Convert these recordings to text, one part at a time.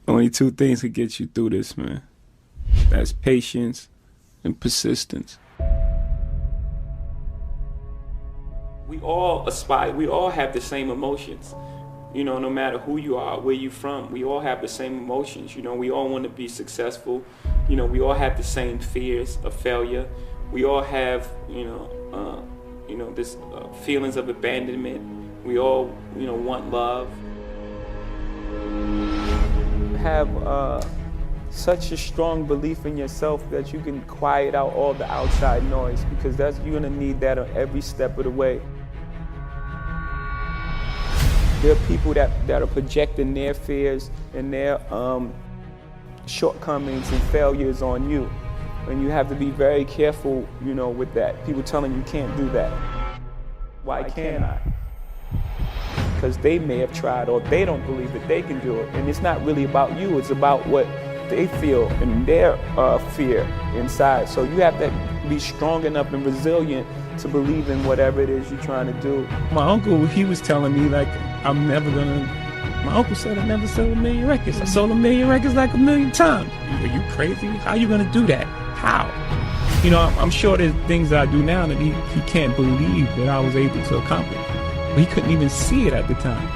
Only two things can get you through this, man. That's patience and persistence. We all aspire, we all have the same emotions. You know, no matter who you are, where you from, we all have the same emotions. You know, we all want to be successful. You know, we all have the same fears of failure. We all have, this feelings of abandonment. We all, want love. Have such a strong belief in yourself that you can quiet out all the outside noise, because you're gonna need that on every step of the way. There are people that are projecting their fears and their shortcomings and failures on you. And you have to be very careful, with that. People telling you can't do that. Why can't I? Because they may have tried, or they don't believe that they can do it. And it's not really about you, it's about what they feel and their fear inside. So you have to be strong enough and resilient to believe in whatever it is you're trying to do. My uncle, he was telling me like, my uncle said I never sold 1 million records. I sold 1 million records like 1 million times. Are you crazy? How are you gonna do that? How? I'm sure there's things that I do now that he can't believe that I was able to accomplish. But he couldn't even see it at the time.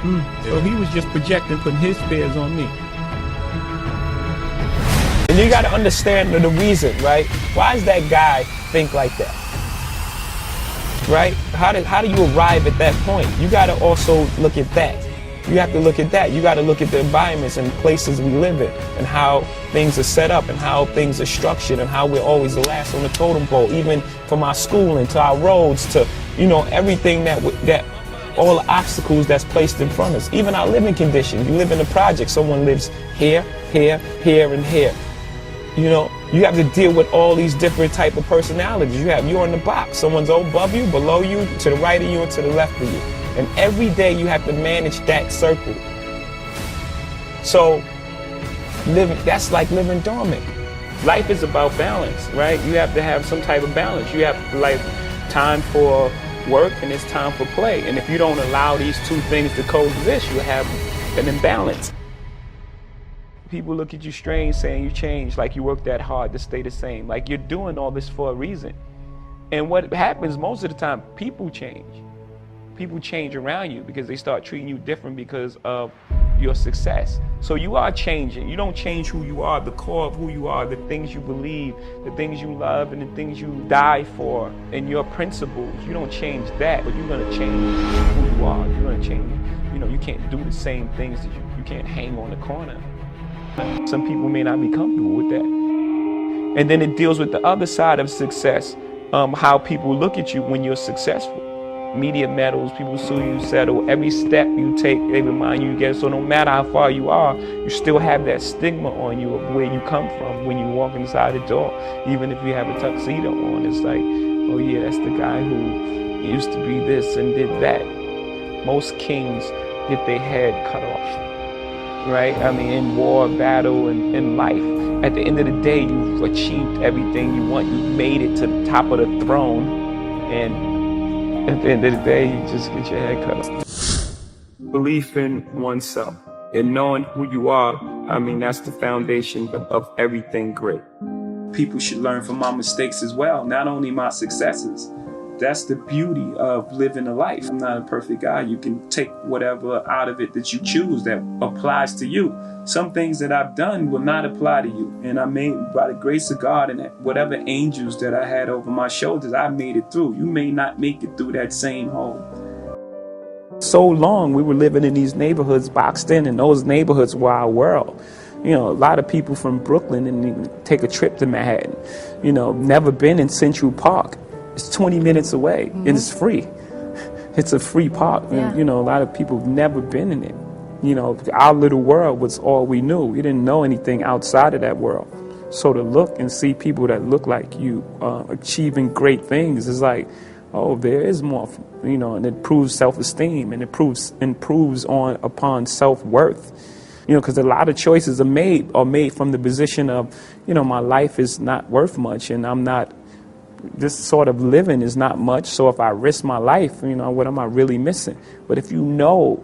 So he was just projecting, putting his fears on me. And you gotta understand the reason, right? Why does that guy think like that? Right? How do you arrive at that point? You gotta also look at that. You have to look at that. You gotta look at the environments and places we live in, and how things are set up, and how things are structured, and how we're always the last on the totem pole, even from our schooling to our roads to, everything that all the obstacles that's placed in front of us. Even our living conditions. You live in a project, someone lives here, here, here, and here. You have to deal with all these different type of personalities. You're in the box. Someone's above you, below you, to the right of you, and to the left of you. And every day you have to manage that circle. So that's like living dormant. Life is about balance, right? You have to have some type of balance. You have time for work and it's time for play. And if you don't allow these two things to coexist, you have an imbalance. People look at you strange saying you changed, like you worked that hard to stay the same, like you're doing all this for a reason. And what happens most of the time, people change. People change around you because they start treating you different because of your success. So you are changing. You don't change who you are, the core of who you are, the things you believe, the things you love, and the things you die for, and your principles. You don't change that, but you're gonna change who you are. You're gonna change, you can't do the same things that you can't hang on the corner. Some people may not be comfortable with that. And then it deals with the other side of success, how people look at you when you're successful. Media medals, people sue you, settle. Every step you take, they remind you again. So no matter how far you are, you still have that stigma on you of where you come from when you walk inside the door. Even if you have a tuxedo on, it's like, oh yeah, that's the guy who used to be this and did that. Most kings get their head cut off, right? In war, battle, and in life. At the end of the day, you've achieved everything you want. You've made it to the top of the throne, and at the end of the day, you just get your head cut off. Belief in oneself and knowing who you are, that's the foundation of everything great. People should learn from my mistakes as well, not only my successes. That's the beauty of living a life. I'm not a perfect guy. You can take whatever out of it that you choose that applies to you. Some things that I've done will not apply to you. And I made, by the grace of God and whatever angels that I had over my shoulders, I made it through. You may not make it through that same hole. So long we were living in these neighborhoods boxed in, and those neighborhoods were our world. A lot of people from Brooklyn and take a trip to Manhattan, never been in Central Park. It's 20 minutes away, and it's free. It's a free park. Yeah. And, a lot of people have never been in it. Our little world was all we knew. We didn't know anything outside of that world. So to look and see people that look like you achieving great things is like, oh, there is more, and it proves self-esteem, and it improves upon self-worth. Because a lot of choices are made from the position of, my life is not worth much, and this sort of living is not much. So if I risk my life, what am I really missing? But if you know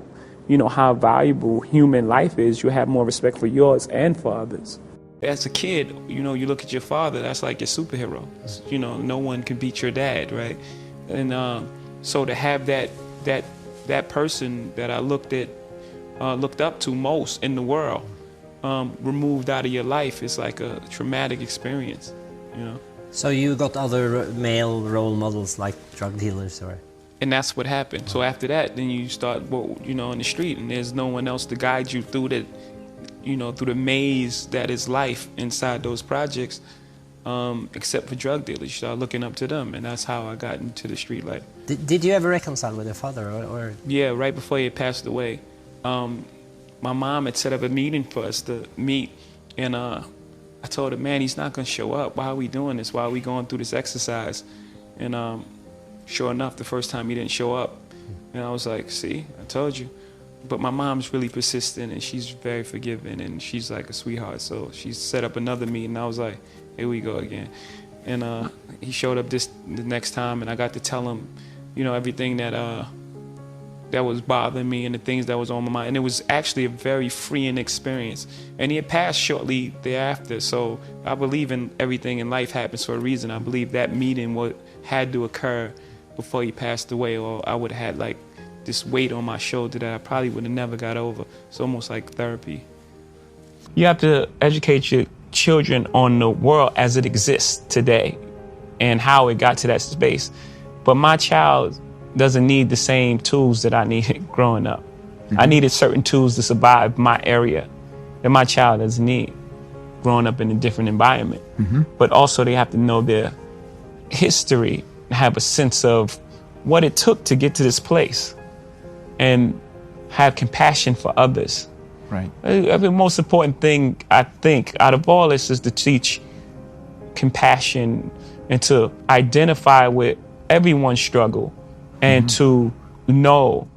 you know, how valuable human life is, you have more respect for yours and for others. As a kid, you know, you look at your father, that's like your superhero. You know, no one can beat your dad, right? And so to have that person that I looked up to most in the world removed out of your life is like a traumatic experience, you know. So you got other male role models like drug dealers, or? And that's what happened. So after that, then you start, well, you know, in the street, and there's no one else to guide you through the, you know, through the maze that is life inside those projects, except for drug dealers. You start looking up to them, and that's how I got into the street life. Did you ever reconcile with your father, or? Yeah, right before he passed away, my mom had set up a meeting for us to meet, and I told her, man, he's not gonna show up. Why are we doing this? Why are we going through this exercise? And sure enough, the first time he didn't show up, and I was like, see, I told you. But my mom's really persistent, and she's very forgiving, and she's like a sweetheart. So she set up another meeting. I was like, here we go again. And he showed up the next time, and I got to tell him, you know, everything that was bothering me and the things that was on my mind. And it was actually a very freeing experience. And he had passed shortly thereafter. So I believe in everything in life happens for a reason. I believe that meeting had to occur before he passed away, or I would have had like this weight on my shoulder that I probably would have never got over. It's almost like therapy. You have to educate your children on the world as it exists today and how it got to that space. But my child doesn't need the same tools that I needed growing up. I needed certain tools to survive my area that my child doesn't need growing up in a different environment. But also they have to know their history, have a sense of what it took to get to this place, and have compassion for others. Right. The most important thing, I think, out of all this is to teach compassion and to identify with everyone's struggle and to know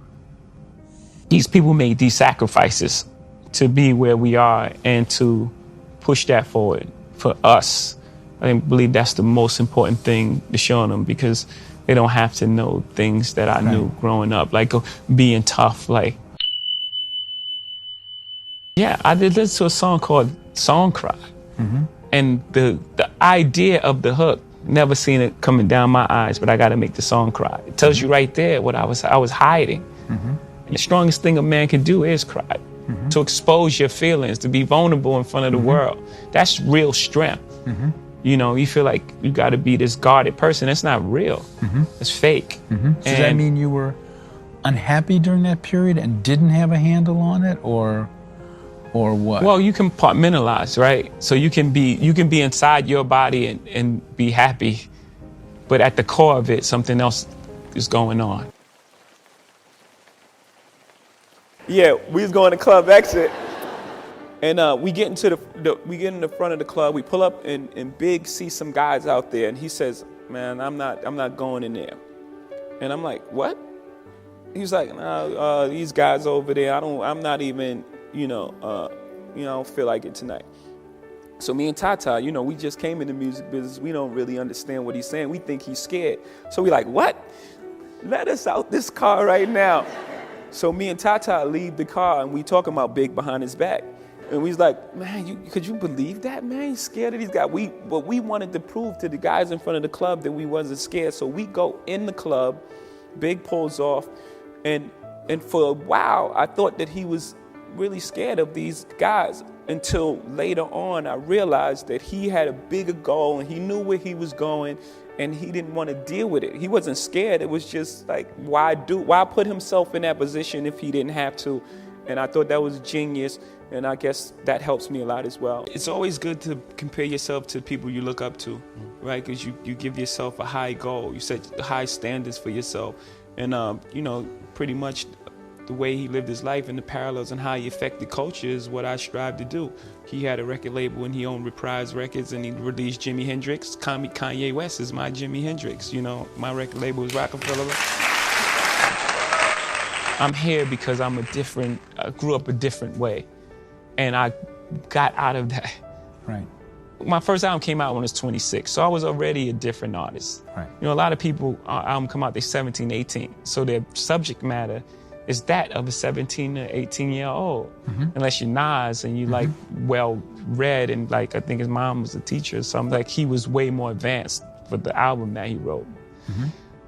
these people made these sacrifices to be where we are and to push that forward for us. I believe that's the most important thing to show them, because they don't have to know things that I knew growing up, like being tough. Like, yeah, I did listen to a song called Song Cry. And the idea of the hook, never seen it coming down my eyes, but I got to make the song cry. It tells you right there what I was hiding. And the strongest thing a man can do is cry, to expose your feelings, to be vulnerable in front of the world. That's real strength. You know, you feel like you got to be this guarded person. That's not real. It's fake. So does that mean you were unhappy during that period and didn't have a handle on it, or what? Well, you compartmentalize, right? So you can be inside your body and be happy, but at the core of it, something else is going on. Yeah, we was going to Club Exit, and we get into in the front of the club. We pull up, and Big sees some guys out there, and he says, "Man, I'm not going in there." And I'm like, "What?" He was like, "No, these guys over there. I'm not even." I don't feel like it tonight. So me and Tata, you know, we just came in the music business. We don't really understand what he's saying. We think he's scared. So we like, what? Let us out this car right now. So me and Tata leave the car, and we talking about Big behind his back. And we was like, man, could you believe that, man? He's scared of these guys. But we wanted to prove to the guys in front of the club that we wasn't scared. So we go in the club, Big pulls off, and for a while, I thought that he was really scared of these guys, until later on I realized that he had a bigger goal and he knew where he was going, and he didn't want to deal with it. He wasn't scared. It was just like, why put himself in that position if he didn't have to? And I thought that was genius, and I guess that helps me a lot as well. It's always good to compare yourself to people you look up to, right? Because you give yourself a high goal. You set high standards for yourself, and pretty much the way he lived his life and the parallels and how he affected culture is what I strive to do. He had a record label and he owned Reprise Records, and he released Jimi Hendrix. Kanye West is my Jimi Hendrix. You know, my record label is Rockefeller. I'm here because I grew up a different way, and I got out of that. Right. My first album came out when I was 26, so I was already a different artist. Right. You know, a lot of people, album come out, they're 17, 18, so their subject matter is that of a 17 or 18-year-old. Unless you're Nas and you like well read, and like I think his mom was a teacher or something, like he was way more advanced for the album that he wrote.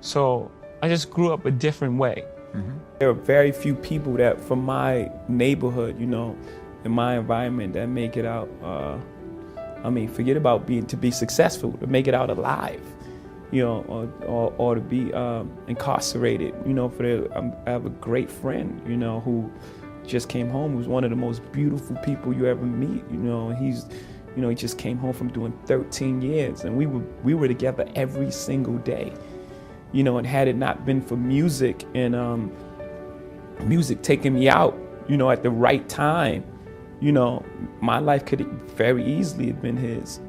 So I just grew up a different way. There are very few people that from my neighborhood, you know, in my environment that make it out, I mean, forget about to be successful, to make it out alive, you know, or to be incarcerated, you know. I have a great friend, you know, who just came home, who's one of the most beautiful people you ever meet, you know. He just came home from doing 13 years, and we were together every single day, you know. And had it not been for music and music taking me out, at the right time, my life could very easily have been his.